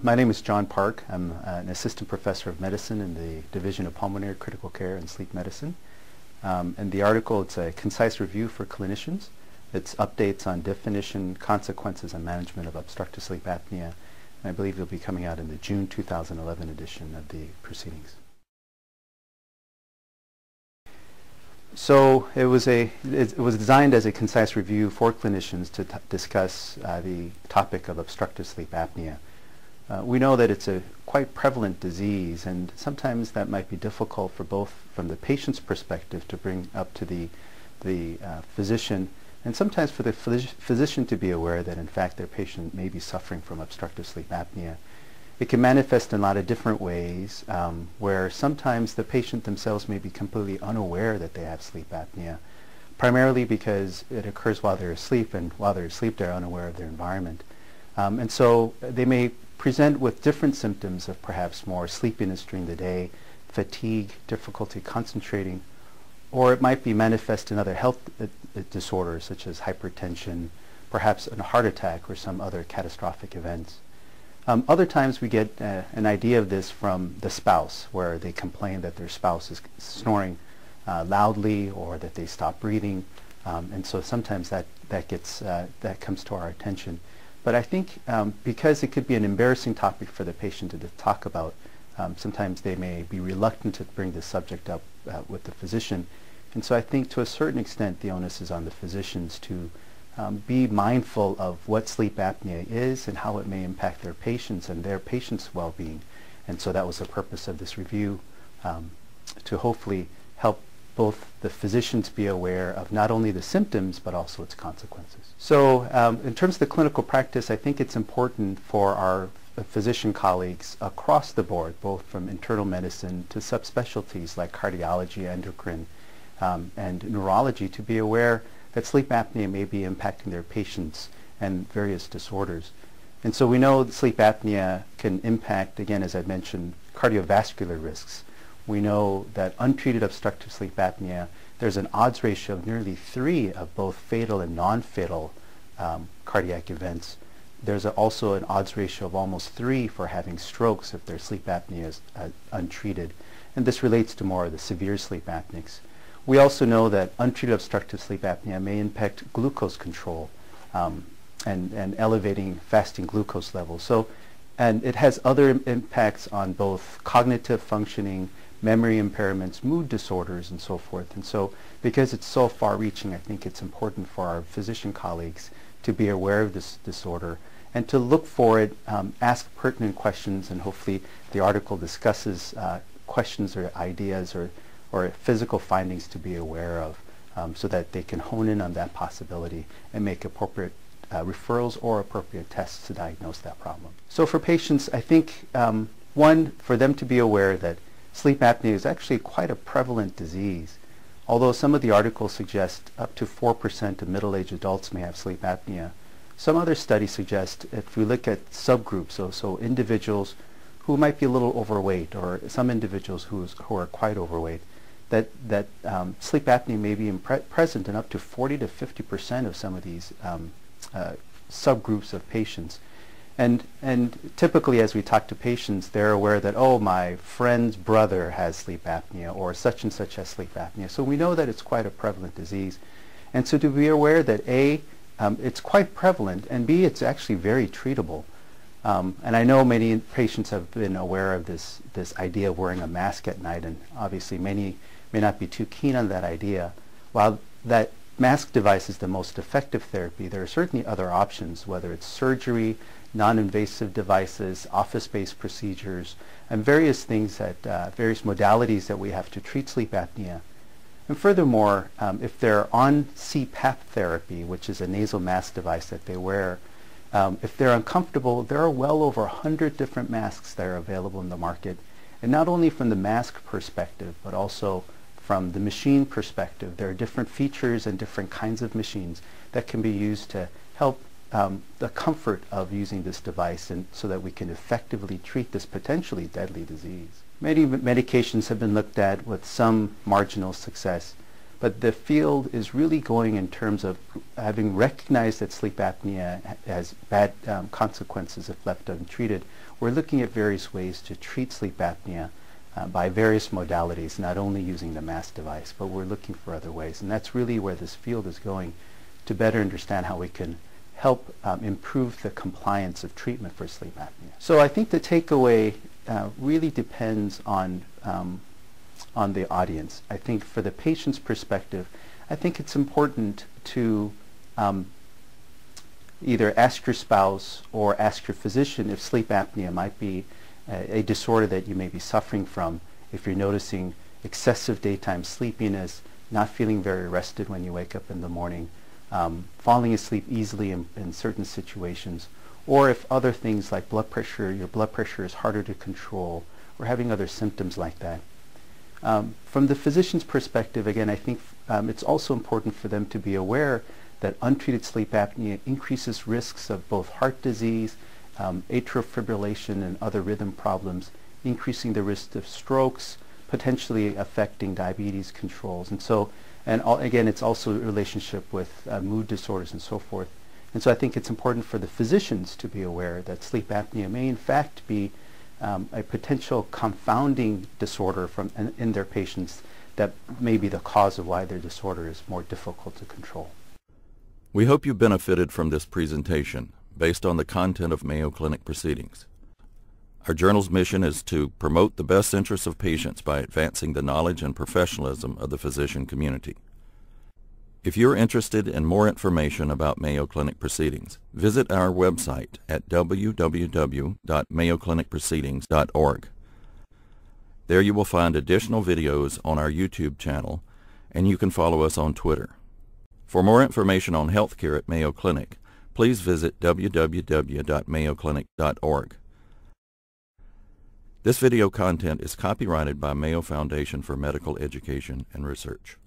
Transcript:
My name is John Park. I'm an assistant professor of medicine in the Division of Pulmonary Critical Care and Sleep Medicine. And the article, it's a concise review for clinicians. It's updates on definition, consequences, and management of obstructive sleep apnea. And I believe it'll be coming out in the June 2011 edition of the Proceedings. So it was designed as a concise review for clinicians to discuss the topic of obstructive sleep apnea. We know that it's a quite prevalent disease, and sometimes that might be difficult for both from the patient's perspective to bring up to the physician, and sometimes for the physician to be aware that in fact their patient may be suffering from obstructive sleep apnea. It can manifest in a lot of different ways, where sometimes the patient themselves may be completely unaware that they have sleep apnea, primarily because it occurs while they're asleep, and while they're asleep they're unaware of their environment. And so they may present with different symptoms of perhaps more sleepiness during the day, fatigue, difficulty concentrating, or it might be manifest in other health disorders such as hypertension, perhaps a heart attack or some other catastrophic events. Other times we get an idea of this from the spouse, where they complain that their spouse is snoring loudly, or that they stop breathing, and so sometimes that comes to our attention. But I think because it could be an embarrassing topic for the patient to talk about, sometimes they may be reluctant to bring the subject up with the physician. And so I think to a certain extent the onus is on the physicians to be mindful of what sleep apnea is and how it may impact their patients and their patients' well-being. And so that was the purpose of this review, to hopefully help both the physicians be aware of not only the symptoms but also its consequences. So in terms of the clinical practice, I think it's important for our physician colleagues across the board, both from internal medicine to subspecialties like cardiology, endocrine, and neurology, to be aware that sleep apnea may be impacting their patients and various disorders. And so we know that sleep apnea can impact, again, as I mentioned, cardiovascular risks. We know that untreated obstructive sleep apnea, there's an odds ratio of nearly 3 of both fatal and non-fatal cardiac events. There's also an odds ratio of almost 3 for having strokes if their sleep apnea is untreated. And this relates to more of the severe sleep apneas. We also know that untreated obstructive sleep apnea may impact glucose control and elevating fasting glucose levels. So, and it has other impacts on both cognitive functioning, memory impairments, mood disorders, and so forth. And so because it's so far-reaching, I think it's important for our physician colleagues to be aware of this disorder and to look for it, ask pertinent questions, and hopefully the article discusses questions or ideas or physical findings to be aware of, so that they can hone in on that possibility and make appropriate referrals or appropriate tests to diagnose that problem. So for patients, I think one, for them to be aware that sleep apnea is actually quite a prevalent disease. Although some of the articles suggest up to 4% of middle-aged adults may have sleep apnea, some other studies suggest, if we look at subgroups, so individuals who might be a little overweight, or some individuals who are quite overweight, that sleep apnea may be present in up to 40 to 50% of some of these subgroups of patients. And typically as we talk to patients, they're aware that, oh, my friend's brother has sleep apnea, or such and such has sleep apnea. So we know that it's quite a prevalent disease. And so to be aware that A, it's quite prevalent, and B, it's actually very treatable. And I know many patients have been aware of this idea of wearing a mask at night, and obviously many may not be too keen on that idea. While that mask device is the most effective therapy, there are certainly other options, whether it's surgery, non-invasive devices, office-based procedures, and various things that, various modalities that we have to treat sleep apnea. And furthermore, if they're on CPAP therapy, which is a nasal mask device that they wear, if they're uncomfortable, there are well over 100 different masks that are available in the market. And not only from the mask perspective, but also from the machine perspective. There are different features and different kinds of machines that can be used to help the comfort of using this device, and so that we can effectively treat this potentially deadly disease. Many medications have been looked at with some marginal success, But the field is really going in terms of having recognized that sleep apnea has bad consequences if left untreated. We're looking at various ways to treat sleep apnea by various modalities, not only using the mask device, but we're looking for other ways. And that's really where this field is going, to better understand how we can help improve the compliance of treatment for sleep apnea. So I think the takeaway really depends on the audience. I think for the patient's perspective, I think it's important to either ask your spouse or ask your physician if sleep apnea might be a disorder that you may be suffering from, if you're noticing excessive daytime sleepiness, not feeling very rested when you wake up in the morning, falling asleep easily in certain situations, or if other things like blood pressure, your blood pressure is harder to control, or having other symptoms like that. From the physician's perspective, again, I think it's also important for them to be aware that untreated sleep apnea increases risks of both heart disease, atrial fibrillation, and other rhythm problems, increasing the risk of strokes, potentially affecting diabetes controls. And so, again, it's also a relationship with mood disorders and so forth. And so I think it's important for the physicians to be aware that sleep apnea may in fact be a potential confounding disorder in their patients that may be the cause of why their disorder is more difficult to control. We hope you benefited from this presentation based on the content of Mayo Clinic Proceedings. Our journal's mission is to promote the best interests of patients by advancing the knowledge and professionalism of the physician community. If you're interested in more information about Mayo Clinic Proceedings, visit our website at www.mayoclinicproceedings.org. There you will find additional videos on our YouTube channel, and you can follow us on Twitter. For more information on healthcare at Mayo Clinic, please visit www.mayoclinic.org. This video content is copyrighted by Mayo Foundation for Medical Education and Research.